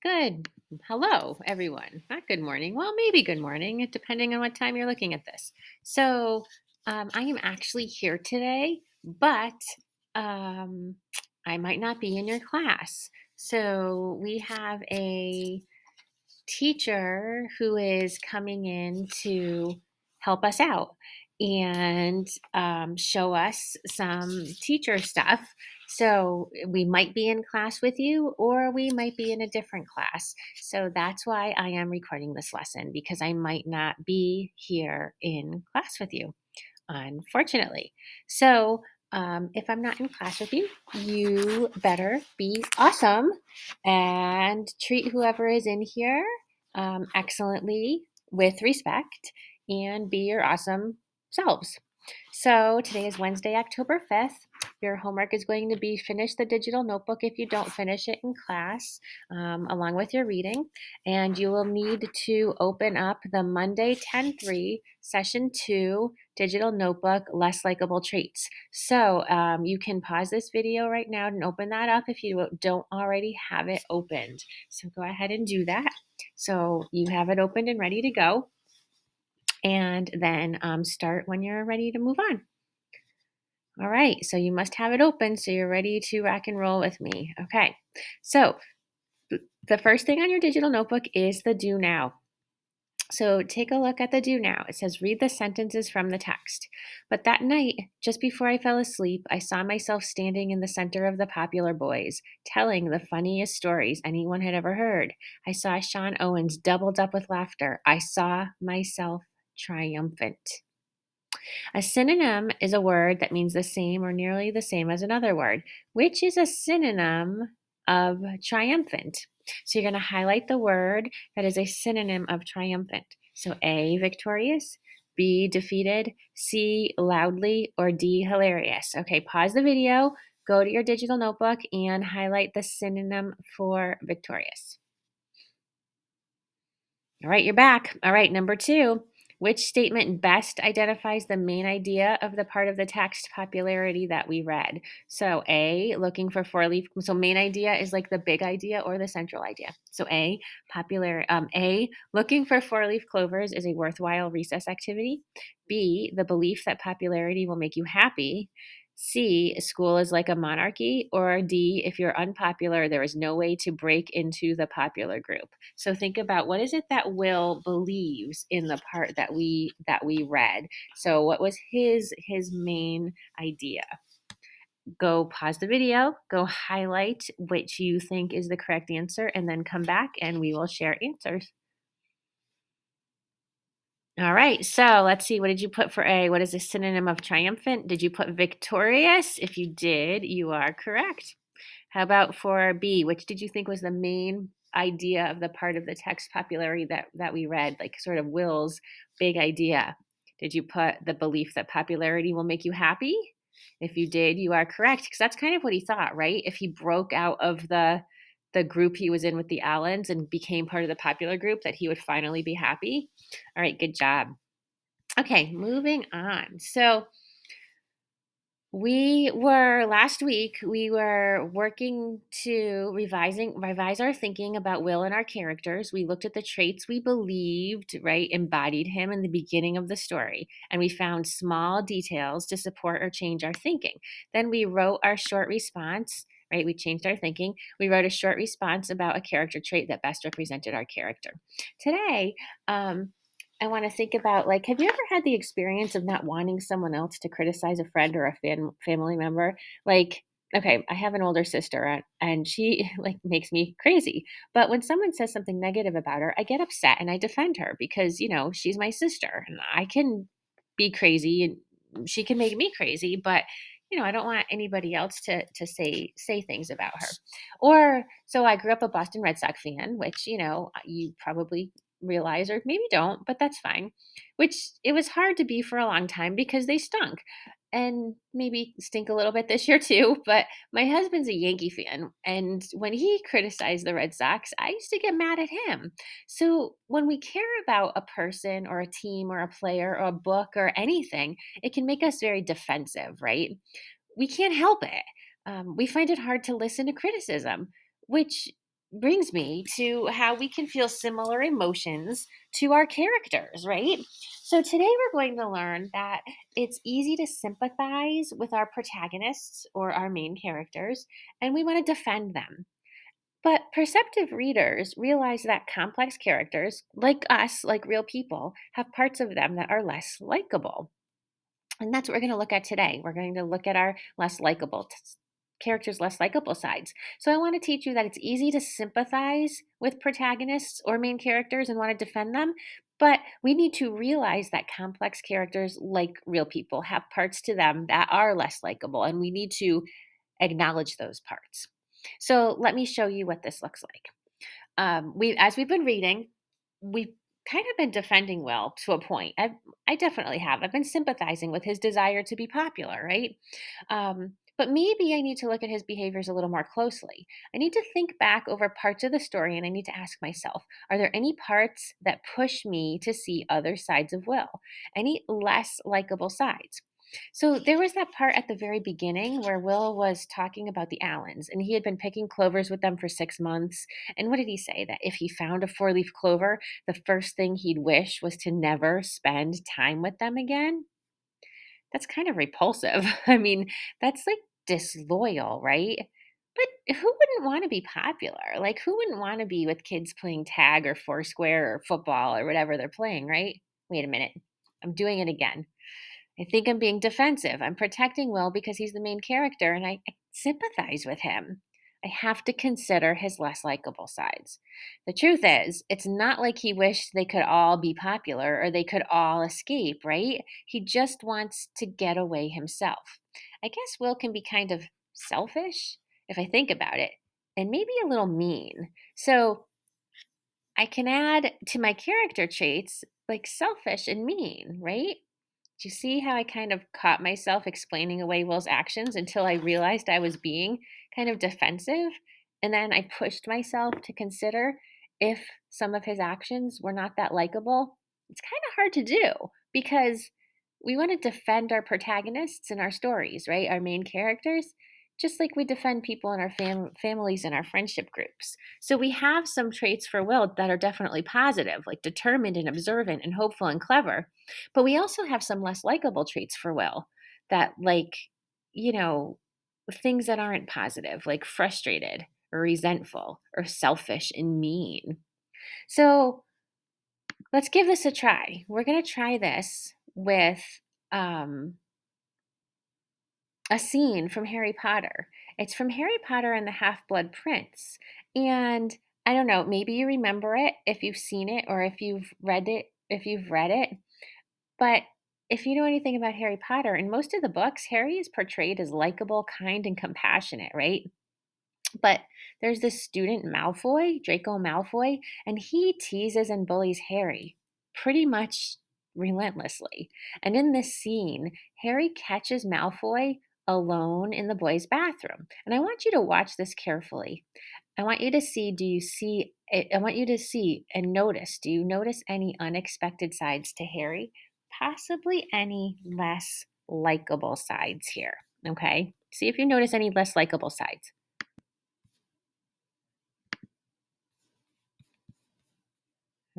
Good. Hello, everyone. Not good morning. Well, maybe good morning, depending on what time you're looking at this. I am actually here today, but um, I might not be in your class. So, we have a teacher who is coming in to help us out and show us some teacher stuff. So we might be in class with you, or we might be in a different class. So that's why I am recording this lesson because I might not be here in class with you, unfortunately. If I'm not in class with you, you better be awesome and treat whoever is in here excellently with respect and be your awesome selves. So today is Wednesday, October 5th. Your homework is going to be finish the digital notebook if you don't finish it in class, along with your reading. And you will need to open up the Monday 10-3 session 2 digital notebook, less likable traits. So you can pause this video right now and open that up if you don't already have it opened. So go ahead and do that. So you have it opened and ready to go. And then start when you're ready to move on. All right, so you must have it open so you're ready to rock and roll with me. Okay, so the first thing on your digital notebook is the do now. So take a look at the do now. It says, read the sentences from the text. But that night, just before I fell asleep, I saw myself standing in the center of the popular boys, telling the funniest stories anyone had ever heard. I saw Sean Owens doubled up with laughter. I saw myself triumphant. A synonym is a word that means the same or nearly the same as another word, which is a synonym of triumphant. So you're going to highlight the word that is a synonym of triumphant. So A, victorious, B, defeated, C, loudly, or D, hilarious. Okay, pause the video, go to your digital notebook, and highlight the synonym for victorious. All right, you're back. All right, number 2. Which statement best identifies the main idea of the part of the text popularity that we read? So A, looking for four-leaf. So main idea is like the big idea or the central idea. So A, looking for four-leaf clovers is a worthwhile recess activity. B, the belief that popularity will make you happy. C, school is like a monarchy. Or D, if you're unpopular, there is no way to break into the popular group. So think about what is it that Will believes in the part that we read. So what was his main idea? Go pause the video, go highlight which you think is the correct answer, and then come back and we will share answers. All right, so let's see. What did you put for A? What is a synonym of triumphant? Did you put victorious? If you did, you are correct. How about for B? Which did you think was the main idea of the part of the text popularity that we read, like sort of Will's big idea? Did you put the belief that popularity will make you happy? If you did, you are correct, because that's kind of what he thought, right? If he broke out of the group he was in with the Allens and became part of the popular group, that he would finally be happy. All right, good job. Okay, moving on. So last week we were working to revise our thinking about Will and our characters. We looked at the traits we believed, right, embodied him in the beginning of the story, and we found small details to support or change our thinking. Then we wrote our short response, right? We changed our thinking. We wrote a short response about a character trait that best represented our character. Today, I want to think about, like, have you ever had the experience of not wanting someone else to criticize a friend or a family member? Like, okay, I have an older sister and she like makes me crazy. But when someone says something negative about her, I get upset and I defend her because, she's my sister and I can be crazy and she can make me crazy, but I don't want anybody else to say things about her. Or so I grew up a Boston Red Sox fan, which, you probably realize, or maybe don't, but that's fine. Which it was hard to be for a long time because they stunk. And maybe stink a little bit this year too, but my husband's a Yankee fan. And when he criticized the Red Sox, I used to get mad at him. So when we care about a person or a team or a player or a book or anything, it can make us very defensive, right? We can't help it. We find it hard to listen to criticism, which brings me to how we can feel similar emotions to our characters, right? So today we're going to learn that it's easy to sympathize with our protagonists or our main characters, and we want to defend them. But perceptive readers realize that complex characters, like us, like real people, have parts of them that are less likable. And that's what we're going to look at today. We're going to look at our less likable characters' less likable sides. So I want to teach you that it's easy to sympathize with protagonists or main characters and want to defend them. But we need to realize that complex characters, like real people, have parts to them that are less likable, and we need to acknowledge those parts. So let me show you what this looks like. As we've been reading, we've kind of been defending Will to a point. I definitely have. I've been sympathizing with his desire to be popular, right? But maybe I need to look at his behaviors a little more closely. I need to think back over parts of the story and I need to ask myself, are there any parts that push me to see other sides of Will? Any less likable sides? So there was that part at the very beginning where Will was talking about the Allens and he had been picking clovers with them for 6 months. And what did he say? That if he found a 4-leaf clover, the first thing he'd wish was to never spend time with them again? That's kind of repulsive. I mean, that's like disloyal, right? But who wouldn't want to be popular? Like, who wouldn't want to be with kids playing tag or foursquare or football or whatever they're playing, right? Wait a minute. I'm doing it again. I think I'm being defensive. I'm protecting Will because he's the main character and I sympathize with him. I have to consider his less likable sides. The truth is, it's not like he wished they could all be popular or they could all escape, right? He just wants to get away himself. I guess Will can be kind of selfish if I think about it, and maybe a little mean. So I can add to my character traits like selfish and mean, right? Do you see how I kind of caught myself explaining away Will's actions until I realized I was being kind of defensive? And then I pushed myself to consider if some of his actions were not that likable. It's kind of hard to do because we want to defend our protagonists in our stories, right? Our main characters, just like we defend people in our families and our friendship groups. So we have some traits for Will that are definitely positive, like determined and observant and hopeful and clever. But we also have some less likable traits for Will that, like, you know, things that aren't positive, like frustrated or resentful or selfish and mean. So let's give this a try. We're going to try this with um, a scene from Harry Potter. It's from Harry Potter and the Half Blood Prince. And I don't know, maybe you remember it if you've seen it or if you've read it. But if you know anything about Harry Potter, in most of the books, Harry is portrayed as likable, kind, and compassionate, right? But there's this student Malfoy, Draco Malfoy, and he teases and bullies Harry pretty much relentlessly. And in this scene, Harry catches Malfoy alone in the boys' bathroom. And I want you to watch this carefully. I want you to see, do you see it? I want you to see and notice, do you notice any unexpected sides to Harry? Possibly any less likable sides here. Okay. See if you notice any less likable sides.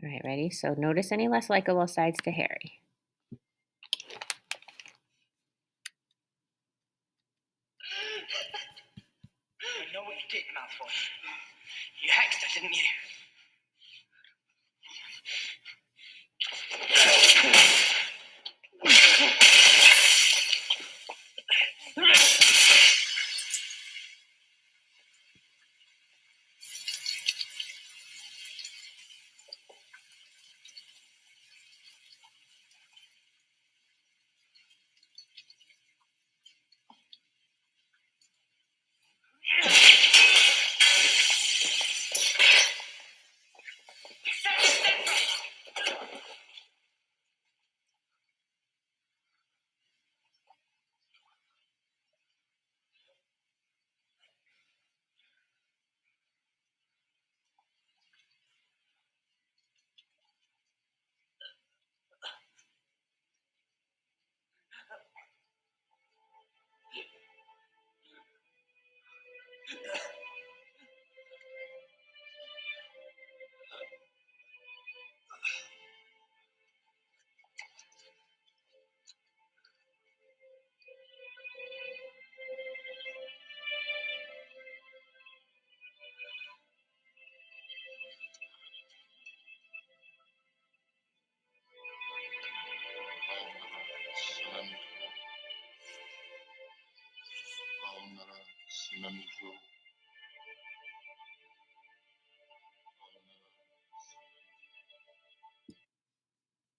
All right, ready? So notice any less likable sides to Harry. I know what you did, Malfoy. You hexed her, didn't you?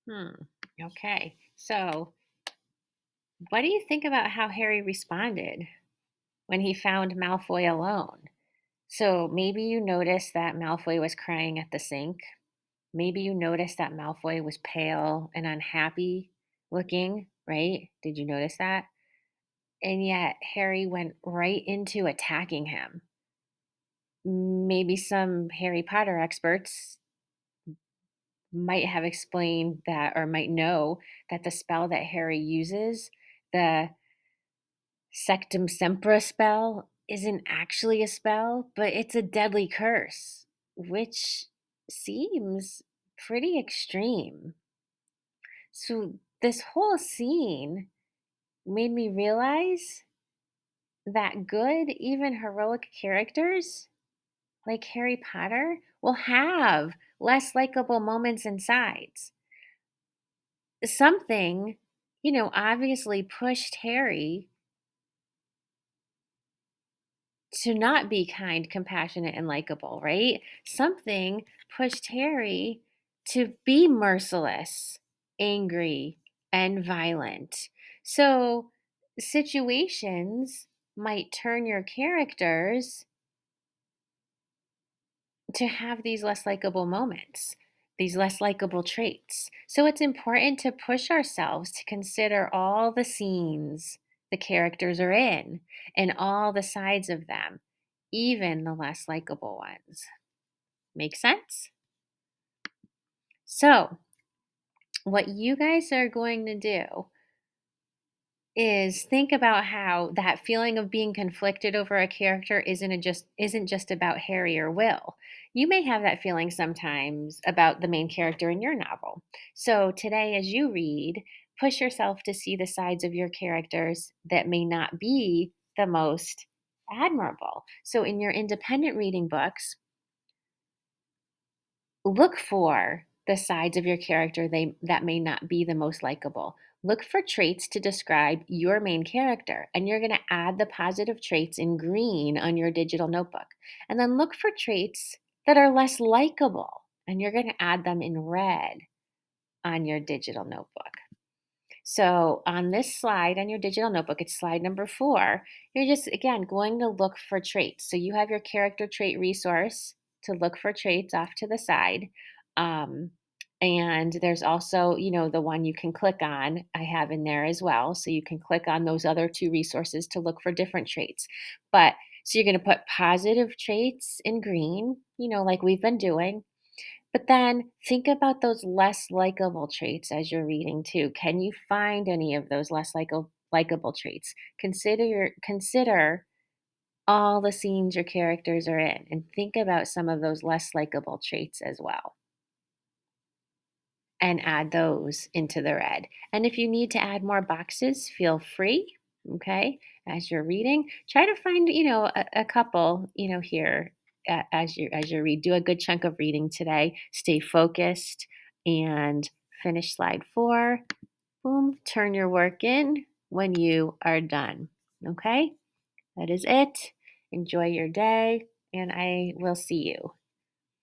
Hmm. Okay. So, what do you think about how Harry responded when he found Malfoy alone? So, maybe you noticed that Malfoy was crying at the sink. Maybe you noticed that Malfoy was pale and unhappy looking, right? Did you notice that? And yet, Harry went right into attacking him. Maybe some Harry Potter experts might have explained that or might know that the spell that Harry uses, the Sectum Sempra spell, isn't actually a spell, but it's a deadly curse, which seems pretty extreme. So, this whole scene made me realize that good, even heroic characters like Harry Potter will have less likable moments and sides. Something, obviously pushed Harry to not be kind, compassionate, and likable, right? Something pushed Harry to be merciless, angry, and violent. So, situations might turn your characters to have these less likable moments, these less likable traits. So it's important to push ourselves to consider all the scenes the characters are in and all the sides of them, even the less likable ones. Make sense? So, what you guys are going to do is think about how that feeling of being conflicted over a character isn't just about Harry or Will. You may have that feeling sometimes about the main character in your novel. So today as you read, push yourself to see the sides of your characters that may not be the most admirable. So in your independent reading books, look for the sides of your character that may not be the most likable. Look for traits to describe your main character, and you're going to add the positive traits in green on your digital notebook. And then look for traits that are less likable, and you're going to add them in red on your digital notebook. So on this slide on your digital notebook, it's slide number 4, you're just, again, going to look for traits. So you have your character trait resource to look for traits off to the side. Um, and there's also, the one you can click on, I have in there as well. So you can click on those other 2 resources to look for different traits. But so you're going to put positive traits in green, like we've been doing. But then think about those less likable traits as you're reading too. Can you find any of those less likable traits? Consider all the scenes your characters are in and think about some of those less likable traits as well and add those into the red. And if you need to add more boxes, feel free, okay? As you're reading, try to find, a couple, here as you read. Do a good chunk of reading today. Stay focused and finish slide 4. Boom, turn your work in when you are done. Okay? That is it. Enjoy your day, and I will see you.